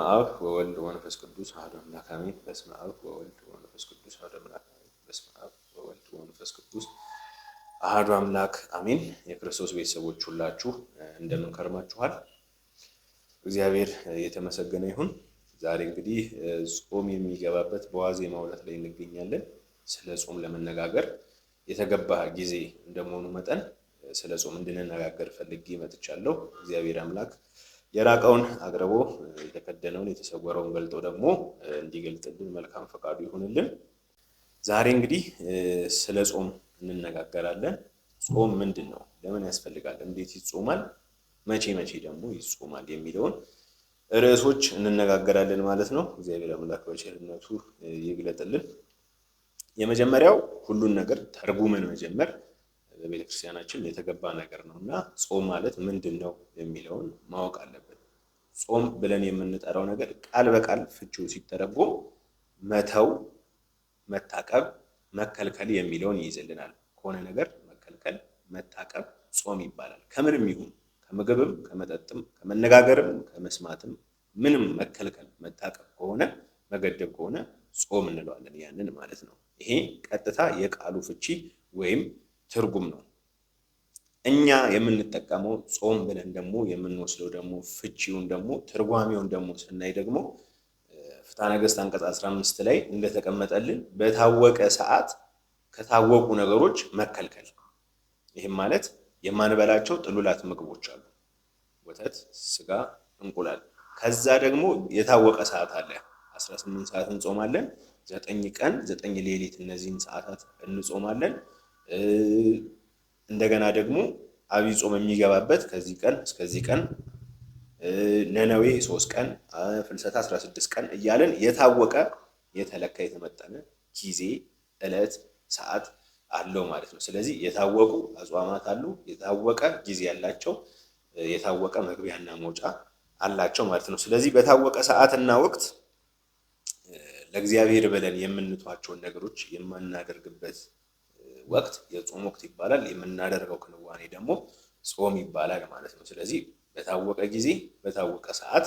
አብ ወወልድ ወመንፈስ ቅዱስ አሐዱ አምላክ አሜን። በስመ አብ ወወልድ ወመንፈስ ቅዱስ አሐዱ አምላክ አሜን። በስመ አብ ወወልድ ወመንፈስ ቅዱስ አሐዱ አምላክ አሜን። የክርስቶስ ቤተሰቦች ሁላችሁ እንደምን ከርማችኋል? እግዚአብሔር የተመሰገነ ይሁን። ዛሬ እንግዲህ ጾም የሚገባበት በዋዜማው ዕለት ላይ እንገኛለን። ስለ ጾም ለመነጋገር የተገባ ጊዜ እንደመሆኑ መጠን ስለ ጾም እንድንነጋገር ፈልጌ መጥቻለሁ። እግዚአብሔር አምላክ የራቀውን አቅርቦ የተከደነውን የተሰወረውን ገልጦ ደግሞ እንዲገልጥልን መልካም ፈቃዱ ይሁንልን። ዛሬ እንግዲህ ስለ ጾም እንነጋገራለን። ጾም ምንድን ነው? ለምን ያስፈልጋል? እንዴት ይጾማል? መቼ ደግሞ ይጾማል? የሚለውን ርዕሶች እንነጋገራለን ማለት ነው። እግዚአብሔር አምላክ በቸርነቱ ይግለጥልን። የመጀመሪያው ሁሉን ነገር ተርጉመን መጀመር በቤተክርስቲያናችን የተገባ ነገር ነውና ጾም ማለት ምንድን ነው የሚለውን ማወቅ አለብን። ጾም ብለን የምንጠራው ነገር ቃል በቃል ፍቺው ሲተረጎም መተው፣ መታቀብ፣ መከልከል የሚለውን ይይዝልናል። ከሆነ ነገር መከልከል፣ መታቀብ ጾም ይባላል። ከምንም ይሁን ከምግብም፣ ከመጠጥም፣ ከመነጋገርም፣ ከመስማትም ምንም መከልከል፣ መታቀብ ከሆነ መገደብ ከሆነ ጾም እንለዋለን ያንን ማለት ነው። ይሄ ቀጥታ የቃሉ ፍቺ ወይም ትርጉም ነው። እኛ የምንጠቀመው ጾም ብለን ደግሞ የምንወስደው ደግሞ ፍቺውን ደግሞ ትርጓሜውን ደግሞ ስናይ ደግሞ ፍትሐ ነገሥት አንቀጽ 15 ላይ እንደተቀመጠልን በታወቀ ሰዓት ከታወቁ ነገሮች መከልከል። ይህም ማለት የማንበላቸው ጥሉላት ምግቦች አሉ፣ ወተት፣ ስጋ፣ እንቁላል። ከዛ ደግሞ የታወቀ ሰዓት አለ። 18 ሰዓት እንጾማለን፣ 9 ቀን 9 ሌሊት እነዚህን ሰዓታት እንጾማለን። እንደገና ደግሞ አብይ ጾም የሚገባበት ከዚህ ቀን እስከዚህ ቀን፣ ነነዌ 3 ቀን፣ ፍልሰታ 16 ቀን እያለን የታወቀ የተለካ የተመጠነ ጊዜ፣ ዕለት፣ ሰዓት አለው ማለት ነው። ስለዚህ የታወቁ አጽዋማት አሉ፣ የታወቀ ጊዜ ያላቸው፣ የታወቀ መግቢያና መውጫ አላቸው ማለት ነው። ስለዚህ በታወቀ ሰዓትና ወቅት ለእግዚአብሔር ብለን የምንቷቸውን ነገሮች የማናደርግበት ወቅት የጾም ወቅት ይባላል። የምናደርገው ክንዋኔ ደግሞ ጾም ይባላል ማለት ነው። ስለዚህ በታወቀ ጊዜ በታወቀ ሰዓት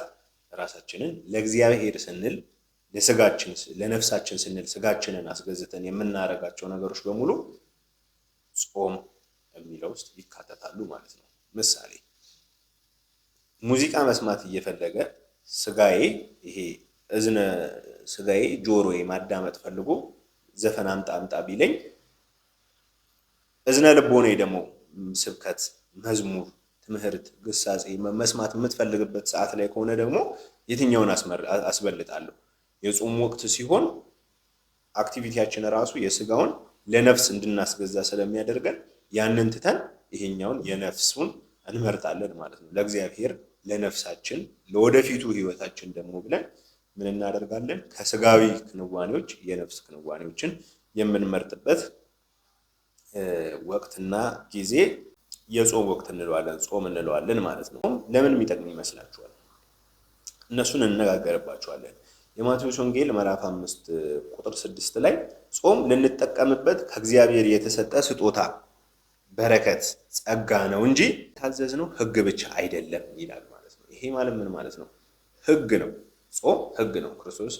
ራሳችንን ለእግዚአብሔር ስንል ለስጋችን ለነፍሳችን ስንል ስጋችንን አስገዝተን የምናደርጋቸው ነገሮች በሙሉ ጾም የሚለው ውስጥ ይካተታሉ ማለት ነው። ምሳሌ ሙዚቃ መስማት እየፈለገ ስጋዬ ይሄ እዝነ ስጋዬ ጆሮዬ ማዳመጥ ፈልጎ ዘፈን አምጣ ቢለኝ እዝነ ልቦናዬ ደግሞ ስብከት፣ መዝሙር፣ ትምህርት፣ ግሳጼ መስማት የምትፈልግበት ሰዓት ላይ ከሆነ ደግሞ የትኛውን አስበልጣለሁ? የጾም ወቅት ሲሆን አክቲቪቲያችን ራሱ የስጋውን ለነፍስ እንድናስገዛ ስለሚያደርገን ያንን ትተን ይሄኛውን የነፍሱን እንመርጣለን ማለት ነው። ለእግዚአብሔር ለነፍሳችን ለወደፊቱ ህይወታችን ደግሞ ብለን ምን እናደርጋለን? ከስጋዊ ክንዋኔዎች የነፍስ ክንዋኔዎችን የምንመርጥበት ወቅትና ጊዜ የጾም ወቅት እንለዋለን፣ ጾም እንለዋለን ማለት ነው። ለምን የሚጠቅም ይመስላችኋል? እነሱን እንነጋገርባቸዋለን። የማቴዎስ ወንጌል ምዕራፍ 5 ቁጥር 6 ላይ ጾም ልንጠቀምበት ከእግዚአብሔር የተሰጠ ስጦታ፣ በረከት፣ ጸጋ ነው እንጂ ታዘዝነው ህግ ብቻ አይደለም ይላል ማለት ነው። ይሄ ማለት ምን ማለት ነው? ህግ ነው። ጾም ህግ ነው። ክርስቶስ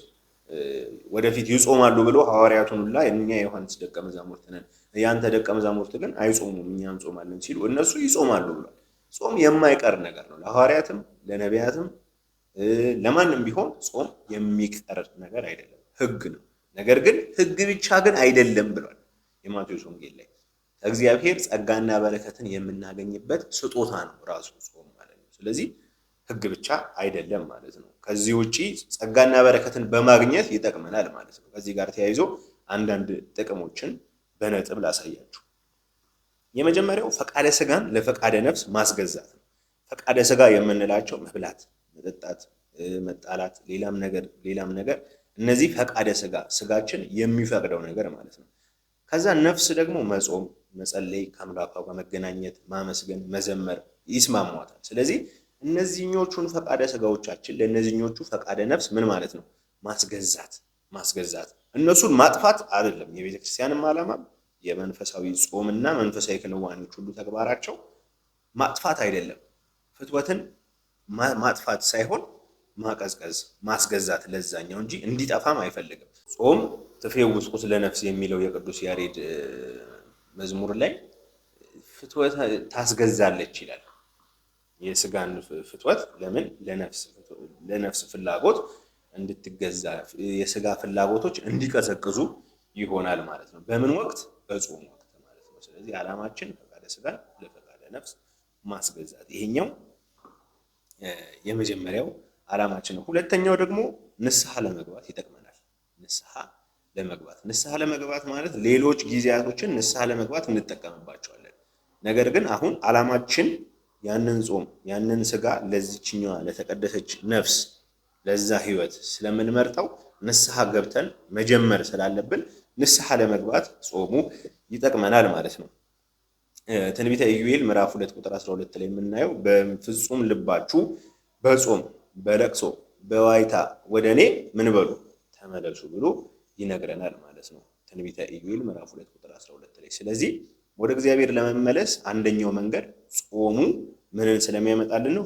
ወደፊት ይጾማሉ ብሎ ሐዋርያቱን ሁላ እኛ የዮሐንስ ደቀ መዛሙርት ነን፣ ያንተ ደቀ መዛሙርት ግን አይጾሙም እኛ እንጾማለን ሲሉ እነሱ ይጾማሉ ብሏል። ጾም የማይቀር ነገር ነው። ለሐዋርያትም ለነቢያትም ለማንም ቢሆን ጾም የሚቀር ነገር አይደለም፣ ህግ ነው። ነገር ግን ህግ ብቻ ግን አይደለም ብሏል የማቴዎስ ወንጌል ላይ። ከእግዚአብሔር ጸጋና በረከትን የምናገኝበት ስጦታ ነው ራሱ ጾም ማለት ነው። ስለዚህ ህግ ብቻ አይደለም ማለት ነው። ከዚህ ውጪ ጸጋና በረከትን በማግኘት ይጠቅመናል ማለት ነው። ከዚህ ጋር ተያይዞ አንዳንድ ጥቅሞችን በነጥብ ላሳያችሁ። የመጀመሪያው ፈቃደ ስጋን ለፈቃደ ነፍስ ማስገዛት ነው። ፈቃደ ስጋ የምንላቸው መብላት፣ መጠጣት፣ መጣላት፣ ሌላም ነገር እነዚህ ፈቃደ ስጋችን የሚፈቅደው ነገር ማለት ነው። ከዛ ነፍስ ደግሞ መጾም፣ መጸለይ፣ ከአምላኳ በመገናኘት ማመስገን፣ መዘመር ይስማሟታል። ስለዚህ እነዚህኞቹን ፈቃደ ስጋዎቻችን ለእነዚህኞቹ ፈቃደ ነፍስ ምን ማለት ነው? ማስገዛት። እነሱን ማጥፋት አይደለም። የቤተ ክርስቲያንም ዓላማ የመንፈሳዊ ጾምና መንፈሳዊ ክንዋኔዎች ሁሉ ተግባራቸው ማጥፋት አይደለም። ፍትወትን ማጥፋት ሳይሆን ማቀዝቀዝ ማስገዛት ለዛኛው እንጂ እንዲጠፋም አይፈልግም። ጾም ትፌውስ ቁስለ ነፍስ የሚለው የቅዱስ ያሬድ መዝሙር ላይ ፍትወት ታስገዛለች ይላል። የስጋን ፍትወት ለምን ለነፍስ ፍላጎት እንድትገዛ የስጋ ፍላጎቶች እንዲቀዘቅዙ ይሆናል ማለት ነው። በምን ወቅት? በጾም ወቅት ማለት ነው። ስለዚህ ዓላማችን ፈቃደ ስጋን ለፈቃደ ነፍስ ማስገዛት፣ ይሄኛው የመጀመሪያው ዓላማችን ነው። ሁለተኛው ደግሞ ንስሐ ለመግባት ይጠቅመናል። ንስሐ ለመግባት ማለት ሌሎች ጊዜያቶችን ንስሐ ለመግባት እንጠቀምባቸዋለን። ነገር ግን አሁን ዓላማችን ያንን ጾም ያንን ስጋ ለዚችኛዋ ለተቀደሰች ነፍስ ለዛ ህይወት ስለምንመርጠው ንስሐ ገብተን መጀመር ስላለብን ንስሐ ለመግባት ጾሙ ይጠቅመናል ማለት ነው። ትንቢተ ኢዩኤል ምዕራፍ 2 ቁጥር 12 ላይ የምናየው በፍጹም ልባችሁ በጾም በለቅሶ በዋይታ ወደ እኔ ምን በሉ ተመለሱ ብሎ ይነግረናል ማለት ነው። ትንቢተ ኢዩኤል ምዕራፍ 2 ቁጥር 12 ላይ። ስለዚህ ወደ እግዚአብሔር ለመመለስ አንደኛው መንገድ ጾሙ ምንን ስለሚያመጣልን ነው?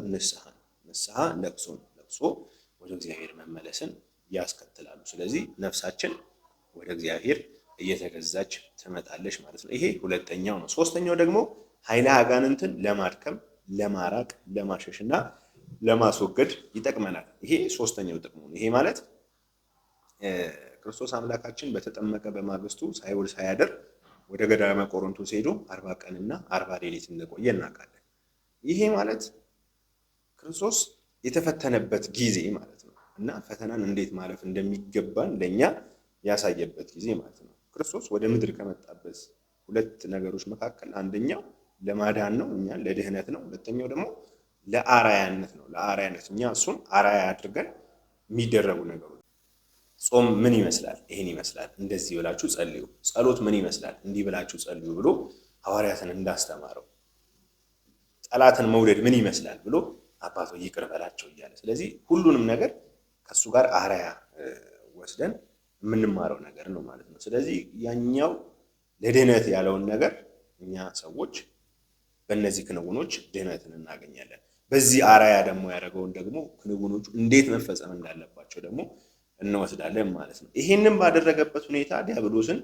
ንስሐ ለቅሶ ወደ እግዚአብሔር መመለስን ያስከትላሉ። ስለዚህ ነፍሳችን ወደ እግዚአብሔር እየተገዛች ትመጣለች ማለት ነው። ይሄ ሁለተኛው ነው። ሶስተኛው ደግሞ ኃይለ አጋንንትን ለማድከም ለማራቅ ለማሸሽና ለማስወገድ ይጠቅመናል። ይሄ ሶስተኛው ጥቅሙ ነው። ይሄ ማለት ክርስቶስ አምላካችን በተጠመቀ በማግስቱ ሳይውል ሳያድር ወደ ገዳመ ቆሮንቶስ ሄዶ 40 ቀንና 40 ሌሊት እንደቆየ እናውቃለን። ይሄ ማለት ክርስቶስ የተፈተነበት ጊዜ ማለት ነው እና ፈተናን እንዴት ማለፍ እንደሚገባን ለኛ ያሳየበት ጊዜ ማለት ነው። ክርስቶስ ወደ ምድር ከመጣበት ሁለት ነገሮች መካከል አንደኛው ለማዳን ነው፣ እኛ ለድህነት ነው። ሁለተኛው ደግሞ ለአራያነት ነው። ለአራያነት እኛ እሱን አራያ አድርገን የሚደረጉ ነገሮች። ጾም ምን ይመስላል? ይሄን ይመስላል። እንደዚህ ብላችሁ ጸልዩ። ጸሎት ምን ይመስላል? እንዲህ ብላችሁ ጸልዩ ብሎ ሐዋርያትን እንዳስተማረው። ጠላትን መውደድ ምን ይመስላል ብሎ አባቶ ይቅር በላቸው እያለ። ስለዚህ ሁሉንም ነገር ከሱ ጋር አራያ ወስደን የምንማረው ነገር ነው ማለት ነው። ስለዚህ ያኛው ለድህነት ያለውን ነገር እኛ ሰዎች በእነዚህ ክንውኖች ድህነትን እናገኛለን። በዚህ አራያ ደግሞ ያደረገውን ደግሞ ክንውኖቹ እንዴት መፈጸም እንዳለባቸው ደግሞ እንወስዳለን ማለት ነው። ይሄንን ባደረገበት ሁኔታ ዲያብሎስን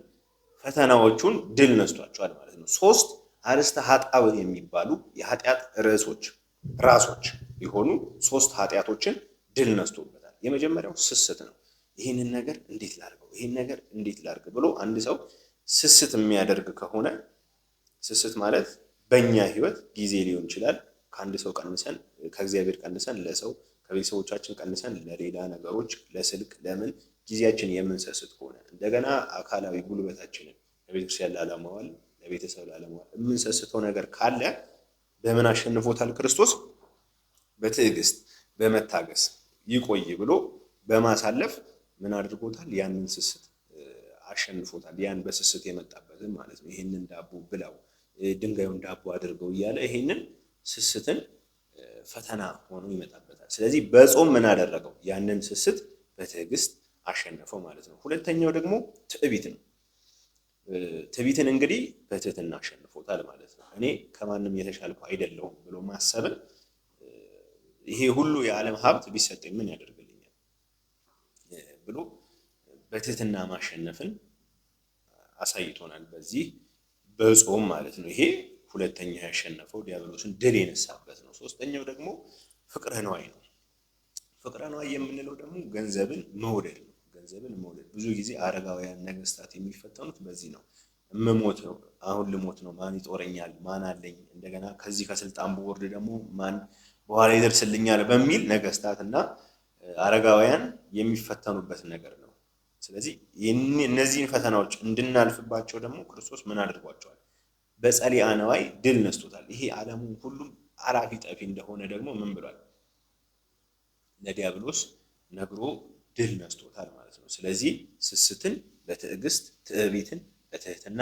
ፈተናዎቹን ድል ነስቷቸዋል ማለት ነው። 3 አርእስተ ኃጣውእ የሚባሉ የኃጢአት ራሶች የሆኑ 3 ኃጢአቶችን ድል ነስቶበታል። የመጀመሪያው ስስት ነው። ይሄንን ነገር እንዴት ላድርገው፣ ይሄን ነገር እንዴት ላድርግ ብሎ አንድ ሰው ስስት የሚያደርግ ከሆነ፣ ስስት ማለት በእኛ ህይወት ጊዜ ሊሆን ይችላል። ከአንድ ሰው ቀንሰን ከእግዚአብሔር ቀንሰን ለሰው ከቤተሰቦቻችን ቀንሰን ለሌላ ነገሮች ለስልክ ለምን ጊዜያችን የምንሰስት ከሆነ እንደገና አካላዊ ጉልበታችንን ለቤተክርስቲያን ላለማዋል ለቤተሰብ ላለማዋል የምንሰስተው ነገር ካለ በምን አሸንፎታል ክርስቶስ? በትዕግስት በመታገስ ይቆይ ብሎ በማሳለፍ ምን አድርጎታል? ያንን ስስት አሸንፎታል። ያን በስስት የመጣበትን ማለት ነው። ይሄንን ዳቦ ብላው ድንጋዩን ዳቦ አድርገው እያለ ይሄንን ስስትን ፈተና ሆኖ ይመጣበታል። ስለዚህ በጾም ምን አደረገው? ያንን ስስት በትዕግስት አሸነፈው ማለት ነው። ሁለተኛው ደግሞ ትዕቢት ነው። ትዕቢትን እንግዲህ በትህትና አሸንፎታል ማለት ነው። እኔ ከማንም የተሻልኩ አይደለሁም ብሎ ማሰብን፣ ይሄ ሁሉ የዓለም ሀብት ቢሰጠኝ ምን ያደርግልኛል ብሎ በትህትና ማሸነፍን አሳይቶናል በዚህ በጾም ማለት ነው። ይሄ ሁለተኛው ያሸነፈው ዲያብሎስን ድል የነሳበት ነው። ሶስተኛው ደግሞ ፍቅረ ነዋይ ነው። ፍቅረ ነዋይ የምንለው ደግሞ ገንዘብን መውደድ ነው። ገንዘብን መውደድ ብዙ ጊዜ አረጋውያን ነገስታት የሚፈተኑት በዚህ ነው። እምሞት ነው፣ አሁን ልሞት ነው፣ ማን ይጦረኛል፣ ማን አለኝ፣ እንደገና ከዚህ ከስልጣን ቦርድ ደግሞ ማን በኋላ ይደርስልኛል በሚል ነገስታትና አረጋውያን የሚፈተኑበት ነገር ነው። ስለዚህ እነዚህን ፈተናዎች እንድናልፍባቸው ደግሞ ክርስቶስ ምን አድርጓቸዋል? በጸሊአ ነዋይ ድል ነስቶታል። ይሄ ዓለሙ ሁሉም አላፊ ጠፊ እንደሆነ ደግሞ ምን ብሏል? ለዲያብሎስ ነግሮ ድል ነስቶታል ማለት ነው። ስለዚህ ስስትን በትዕግስት ትዕቢትን በትህትና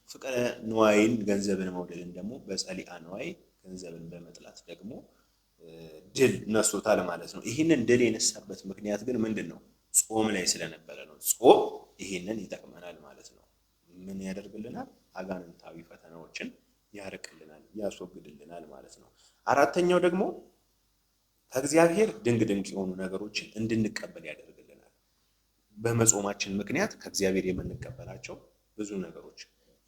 ፍቅረ ነዋይን ገንዘብን መውደድን ደግሞ በጸሊአ ነዋይ ገንዘብን በመጥላት ደግሞ ድል ነስቶታል ማለት ነው። ይህንን ድል የነሳበት ምክንያት ግን ምንድን ነው? ጾም ላይ ስለነበረ ነው። ጾም ይህንን ይጠቅመናል ማለት ነው። ምን ያደርግልናል? አጋንንታዊ ፈተናዎችን ያርቅልናል፣ ያስወግድልናል ማለት ነው። አራተኛው ደግሞ ከእግዚአብሔር ድንቅ የሆኑ ነገሮችን እንድንቀበል ያደርግልናል። በመጾማችን ምክንያት ከእግዚአብሔር የምንቀበላቸው ብዙ ነገሮች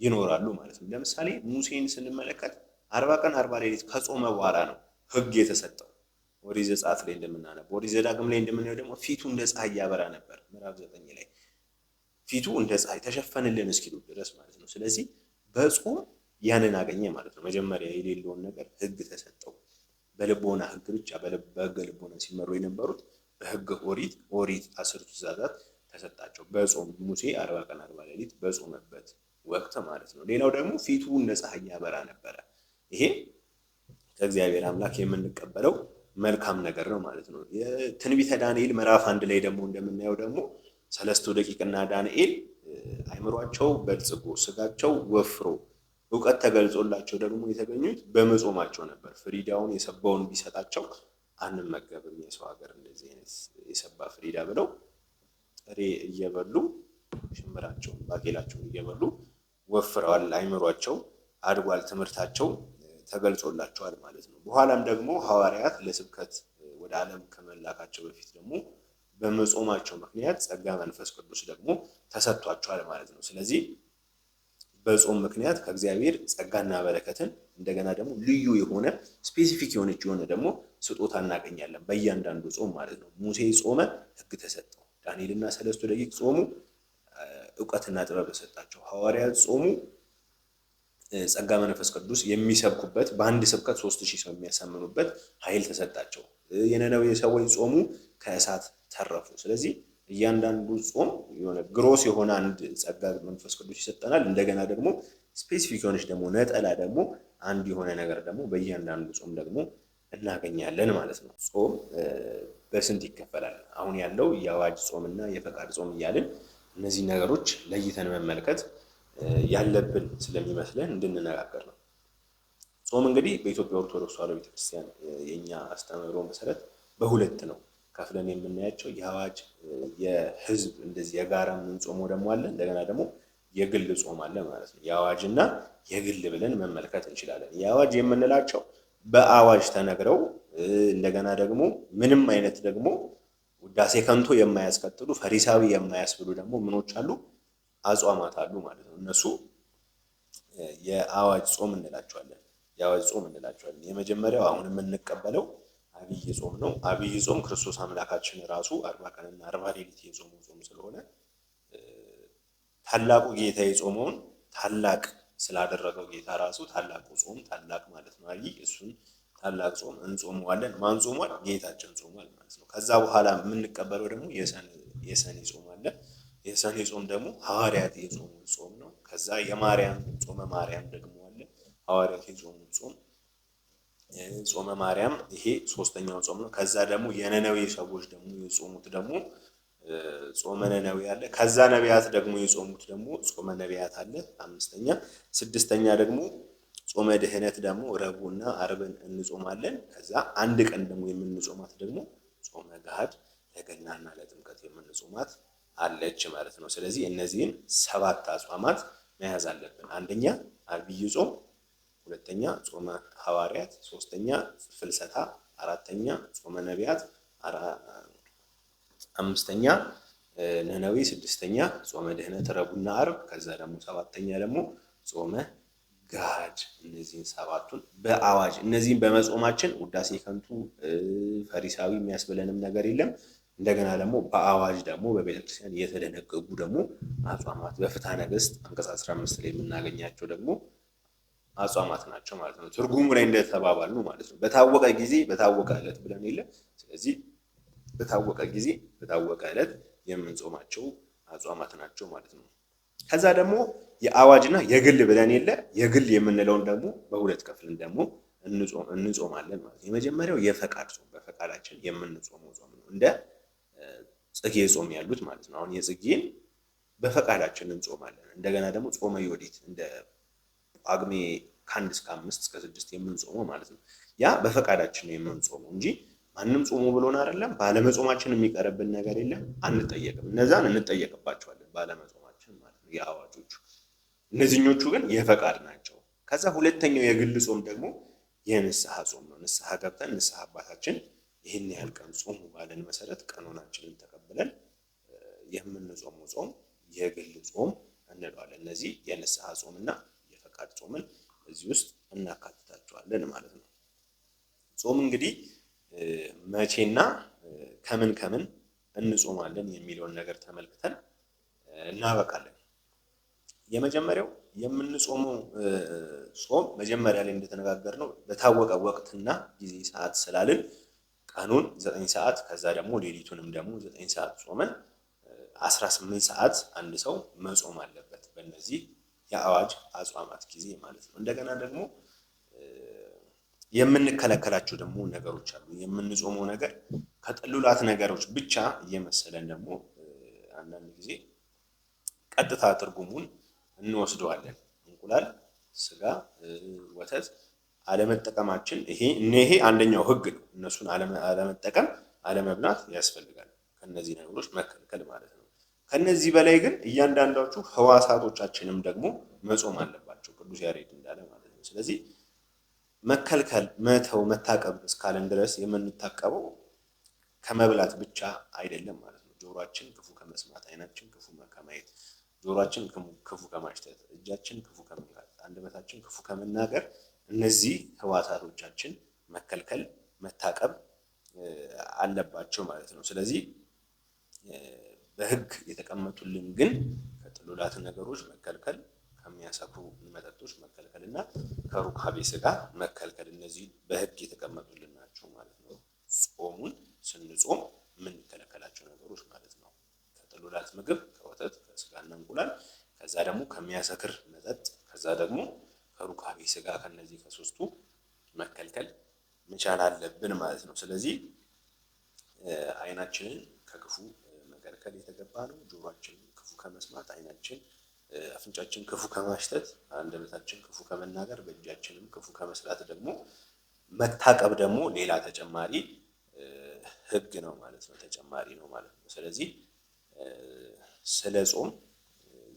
ይኖራሉ ማለት ነው። ለምሳሌ ሙሴን ስንመለከት 40 ቀን 40 ሌሊት ከጾመ በኋላ ነው ሕግ የተሰጠው። ኦሪት ዘጸአት ላይ እንደምናነበው፣ ኦሪት ዘዳግም ላይ እንደምናየው ደግሞ ፊቱ እንደ ፀሐይ ያበራ ነበር። ምዕራፍ 9 ላይ ፊቱ እንደ ፀሐይ ተሸፈንልን እስኪሉ ድረስ ማለት ነው። ስለዚህ በጾም ያንን አገኘ ማለት ነው። መጀመሪያ የሌለውን ነገር ሕግ ተሰጠው። በልቦና ሕግ ብቻ በሕገ ልቦና ሲመሩ የነበሩት በሕገ ኦሪት 10ቱ ትእዛዛት ተሰጣቸው። በጾም ሙሴ 40 ቀን 40 ሌሊት በጾመበት ወቅት ማለት ነው። ሌላው ደግሞ ፊቱ እንደ ፀሐይ ያበራ ነበረ። ይሄ ከእግዚአብሔር አምላክ የምንቀበለው መልካም ነገር ነው ማለት ነው። የትንቢተ ዳንኤል ምዕራፍ 1 ላይ ደግሞ እንደምናየው ደግሞ ሰለስቱ ደቂቅና ዳንኤል አይምሯቸው በልጽጎ ስጋቸው ወፍሮ እውቀት ተገልጾላቸው ደግሞ የተገኙት በመጾማቸው ነበር። ፍሪዳውን የሰባውን ቢሰጣቸው አንመገብም፣ የሰው ሀገር እንደዚህ አይነት የሰባ ፍሪዳ ብለው ጥሬ እየበሉ ሽምራቸውን ባቄላቸውን እየበሉ ወፍረዋል። አይምሯቸው አድጓል፣ ትምህርታቸው ተገልጾላቸዋል ማለት ነው። በኋላም ደግሞ ሐዋርያት ለስብከት ወደ ዓለም ከመላካቸው በፊት ደግሞ በመጾማቸው ምክንያት ጸጋ መንፈስ ቅዱስ ደግሞ ተሰጥቷቸዋል ማለት ነው። ስለዚህ በጾም ምክንያት ከእግዚአብሔር ጸጋና በረከትን እንደገና ደግሞ ልዩ የሆነ ስፔሲፊክ የሆነ ደግሞ ስጦታ እናገኛለን በእያንዳንዱ ጾም ማለት ነው። ሙሴ ጾመ፣ ሕግ ተሰጠው። ዳንኤልና ሰለስቱ ደቂቅ ጾሙ፣ እውቀትና ጥበብ ተሰጣቸው። ሐዋርያት ጾሙ፣ ጸጋ መንፈስ ቅዱስ የሚሰብኩበት በአንድ ስብከት 3000 ሰው የሚያሳምኑበት ኃይል ተሰጣቸው። የነነዌ ሰዎች ጾሙ፣ ከእሳት ተረፉ። ስለዚህ እያንዳንዱ ጾም የሆነ ግሮስ የሆነ አንድ ጸጋ መንፈስ ቅዱስ ይሰጠናል። እንደገና ደግሞ ስፔሲፊክ የሆነች ደግሞ ነጠላ ደግሞ አንድ የሆነ ነገር ደግሞ በእያንዳንዱ ጾም ደግሞ እናገኛለን ማለት ነው። ጾም በስንት ይከፈላል? አሁን ያለው የአዋጅ ጾምና የፈቃድ ጾም እያልን እነዚህ ነገሮች ለይተን መመልከት ያለብን ስለሚመስለን እንድንነጋገር ነው። ጾም እንግዲህ በኢትዮጵያ ኦርቶዶክስ ተዋሕዶ ቤተክርስቲያን የኛ አስተምህሮ መሰረት በሁለት ነው ከፍለን የምናያቸው። የአዋጅ የህዝብ እንደዚህ የጋራ የምንጾመው ደግሞ አለ፣ እንደገና ደግሞ የግል ጾም አለ ማለት ነው። የአዋጅና የግል ብለን መመልከት እንችላለን። የአዋጅ የምንላቸው በአዋጅ ተነግረው እንደገና ደግሞ ምንም አይነት ደግሞ ውዳሴ ከንቶ የማያስከትሉ ፈሪሳዊ የማያስብሉ ደግሞ ምኖች አሉ፣ አጽዋማት አሉ ማለት ነው። እነሱ የአዋጅ ጾም እንላቸዋለን። የአዋጅ ጾም እንላቸዋለን። የመጀመሪያው አሁን የምንቀበለው አብይ ጾም ነው። አብይ ጾም ክርስቶስ አምላካችን ራሱ 40 ቀንና 40 ሌሊት የጾመው ጾም ስለሆነ ታላቁ ጌታ የጾመውን ታላቅ ስላደረገው ጌታ ራሱ ታላቁ ጾም ታላቅ ማለት ነው። አብይ እሱን ታላቅ ጾም እንጾመዋለን። ማን ጾሟል? ጌታችን ጾሟል ማለት ነው። ከዛ በኋላ የምንቀበለው ደግሞ የሰኔ ጾም አለ። የሰኔ ጾም ደግሞ ሐዋርያት የጾሙት ጾም ነው። ከዛ የማርያም ጾመ ማርያም ደግሞ አለ። ሐዋርያት የጾሙት ጾም ጾመ ማርያም ይሄ ሶስተኛው ጾም ነው። ከዛ ደግሞ የነነዌ ሰዎች ደግሞ የጾሙት ደግሞ ጾመ ነነዌ አለ። ከዛ ነቢያት ደግሞ የጾሙት ደግሞ ጾመ ነቢያት አለ። አምስተኛ ስድስተኛ ደግሞ ጾመ ድህነት ደግሞ ረቡዕና ዓርብን እንጾማለን። ከዛ አንድ ቀን ደግሞ የምንጾማት ደግሞ ጾመ ገሃድ ለገናና ለጥምቀት የምንጾማት አለች ማለት ነው። ስለዚህ እነዚህን 7 አጽዋማት መያዝ አለብን። አንደኛ አብይ ጾም፣ ሁለተኛ ጾመ ሐዋርያት፣ ሶስተኛ ፍልሰታ፣ አራተኛ ጾመ ነቢያት፣ አምስተኛ ነነዌ፣ ስድስተኛ ጾመ ድህነት ረቡዕና ዓርብ፣ ከዛ ደግሞ ሰባተኛ ደግሞ ጾመ ገሃድ። እነዚህን 7ቱን በአዋጅ እነዚህን በመጾማችን ውዳሴ ከንቱ ፈሪሳዊ የሚያስብለንም ነገር የለም። እንደገና ደግሞ በአዋጅ ደግሞ በቤተክርስቲያን የተደነገጉ ደግሞ አጽዋማት በፍትሐ ነገሥት አንቀጽ 15 ላይ የምናገኛቸው ደግሞ አጽዋማት ናቸው ማለት ነው። ትርጉሙ ላይ እንደተባባል ነው ማለት ነው። በታወቀ ጊዜ በታወቀ ዕለት ብለን የለ። ስለዚህ በታወቀ ጊዜ በታወቀ ዕለት የምንጾማቸው አጽዋማት ናቸው ማለት ነው። ከዛ ደግሞ የአዋጅና የግል ብለን የለ። የግል የምንለውን ደግሞ በሁለት ከፍልን ደግሞ እንጾማለን ማለት ነው። የመጀመሪያው የፈቃድ ጾም በፈቃዳችን የምንጾመው ጾም ነው። እንደ ጽጌ ጾም ያሉት ማለት ነው። አሁን የጽጌን በፈቃዳችን እንጾማለን። እንደገና ደግሞ ጾመ ዮዲት እንደ ጳጉሜ ከ1 እስከ 5 እስከ 6 የምንጾመው ማለት ነው። ያ በፈቃዳችን ነው የምንጾመው እንጂ ማንም ጾሙ ብሎን አይደለም። ባለመጾማችን የሚቀርብን ነገር የለም፣ አንጠየቅም። እነዛን እንጠየቅባቸዋለን ባለመጾማችን ማለት ነው የአዋጆቹ። እነዚህኞቹ ግን የፈቃድ ናቸው። ከዛ ሁለተኛው የግል ጾም ደግሞ የንስሐ ጾም ነው። ንስሐ ገብተን ንስሐ አባታችን ይህን ያህል ቀን ጾሙ ባለን መሰረት ቀኖናችንን ተቀብለን የምንጾመው ጾም የግል ጾም እንለዋለን። እነዚህ የንስሐ ጾምና የፈቃድ ጾምን እዚህ ውስጥ እናካትታቸዋለን ማለት ነው። ጾም እንግዲህ መቼና ከምን ከምን እንጾማለን የሚለውን ነገር ተመልክተን እናበቃለን። የመጀመሪያው የምንጾመው ጾም መጀመሪያ ላይ እንደተነጋገርነው በታወቀ ወቅትና ጊዜ ሰዓት ስላልን ቀኑን 9 ሰዓት ከዛ ደግሞ ሌሊቱንም ደግሞ 9 ሰዓት ጾመን 18 ሰዓት አንድ ሰው መጾም አለበት፣ በእነዚህ የአዋጅ አጽዋማት ጊዜ ማለት ነው። እንደገና ደግሞ የምንከለከላቸው ደግሞ ነገሮች አሉ። የምንጾመው ነገር ከጥሉላት ነገሮች ብቻ እየመሰለን ደግሞ አንዳንድ ጊዜ ቀጥታ ትርጉሙን እንወስደዋለን። እንቁላል፣ ስጋ፣ ወተት አለመጠቀማችን ይሄ አንደኛው ህግ ነው። እነሱን አለመጠቀም አለመብላት ያስፈልጋል። ከነዚህ ነገሮች መከልከል ማለት ነው። ከነዚህ በላይ ግን እያንዳንዳቹ ህዋሳቶቻችንም ደግሞ መጾም አለባቸው ቅዱስ ያሬድ እንዳለ ማለት ነው። ስለዚህ መከልከል፣ መተው፣ መታቀብ እስካለን ድረስ የምንታቀበው ከመብላት ብቻ አይደለም ማለት ነው። ጆሮአችን ክፉ ከመስማት፣ አይናችን ክፉ ከማየት፣ ጆሮአችን ክፉ ከማሽተት፣ እጃችን ክፉ ከመንካት፣ አንደበታችን ክፉ ከመናገር እነዚህ ህዋሳቶቻችን መከልከል መታቀብ አለባቸው ማለት ነው። ስለዚህ በህግ የተቀመጡልን ግን ከጥሉላት ነገሮች መከልከል፣ ከሚያሰክሩ መጠጦች መከልከል እና ከሩካቤ ስጋ መከልከል እነዚህ በህግ የተቀመጡልን ናቸው ማለት ነው። ጾሙን ስንጾም የምንከለከላቸው ነገሮች ማለት ነው። ከጥሉላት ምግብ፣ ከወተት፣ ከስጋና እንቁላል፣ ከዛ ደግሞ ከሚያሰክር መጠጥ፣ ከዛ ደግሞ ከሩካቤ ስጋ ከነዚህ ከሶስቱ መከልከል መቻል አለብን ማለት ነው። ስለዚህ አይናችንን ከክፉ መከልከል የተገባ ነው። ጆሮአችንን ክፉ ከመስማት፣ አፍንጫችን ክፉ ከማሽተት፣ አንደበታችን ክፉ ከመናገር፣ በእጃችንም ክፉ ከመስራት ደግሞ መታቀብ ደግሞ ሌላ ተጨማሪ ህግ ነው ማለት ነው። ተጨማሪ ነው ማለት ነው። ስለዚህ ስለ ጾም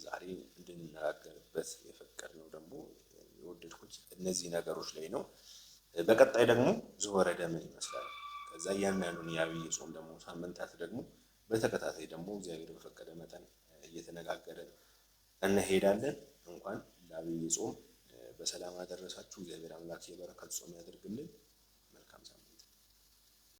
ዛሬ እንድንነጋገርበት የፈቀድነው ደግሞ የወደድኩት እነዚህ ነገሮች ላይ ነው። በቀጣይ ደግሞ ዘወረደ ምን ይመስላል፣ ከዛ እያንዳንዱን የአብይ ጾም ደግሞ ሳምንታት ደግሞ በተከታታይ ደግሞ እግዚአብሔር በፈቀደ መጠን እየተነጋገርን እንሄዳለን። እንኳን ለአብይ ጾም በሰላም አደረሳችሁ። እግዚአብሔር አምላክ የበረከት ጾም ያደርግልን።